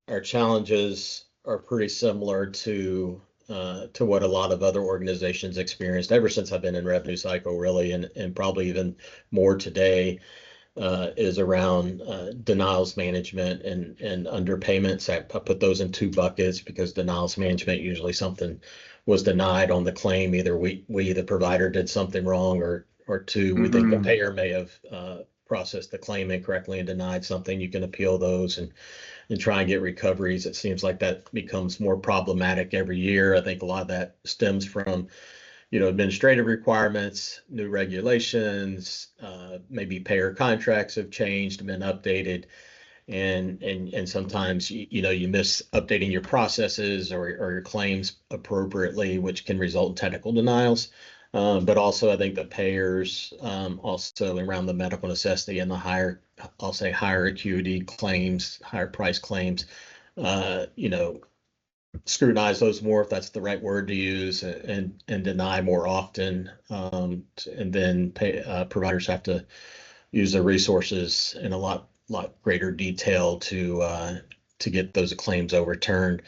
our challenges are pretty similar to what a lot of other organizations experienced ever since I've been in revenue cycle, really, and probably even more today, is around denials management and underpayments. I put those in two buckets because denials management, usually something was denied on the claim. Either we the provider did something wrong, or two, we think the payer may have processed the claim incorrectly and denied something. You can appeal those and try and get recoveries. It seems like that becomes more problematic every year. I think a lot of that stems from, administrative requirements, new regulations, maybe payer contracts have changed, been updated, and sometimes you miss updating your processes or your claims appropriately, which can result in technical denials. But also, I think the payers, also around the medical necessity and the higher acuity claims, higher price claims, scrutinize those more, if that's the right word to use, and deny more often. And then providers have to use their resources in a lot greater detail to get those claims overturned.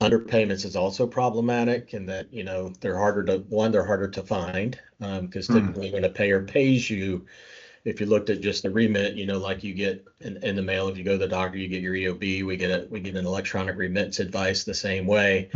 Underpayments is also problematic in that, they're harder to find, because typically when a payer pays you, if you looked at just the remit, like you get in the mail, if you go to the doctor, you get your EOB, we get an electronic remittance advice the same way.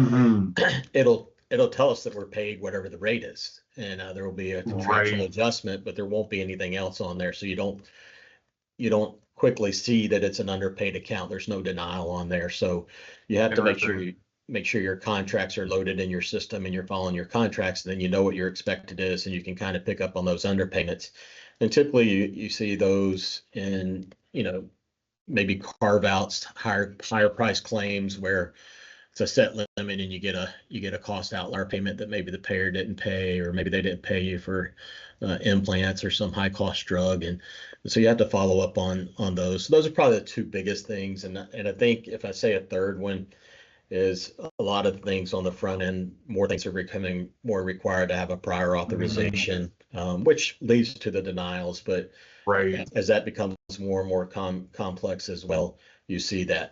It'll tell us that we're paid whatever the rate is, and there will be a contractual adjustment, but there won't be anything else on there. So you don't quickly see that it's an underpaid account. There's no denial on there. So you have to make sure your contracts are loaded in your system and you're following your contracts. Then you know what your expected is, and you can kind of pick up on those underpayments. And typically you see those in, maybe carve outs, higher price claims where it's a set limit and you get a cost outlier payment that maybe the payer didn't pay, or maybe they didn't pay you for implants or some high cost drug. And so you have to follow up on those. So those are probably the two biggest things. And I think if I say a third one, is a lot of things on the front end, more things are becoming more required to have a prior authorization, which leads to the denials. But as that becomes more and more complex as well, you see that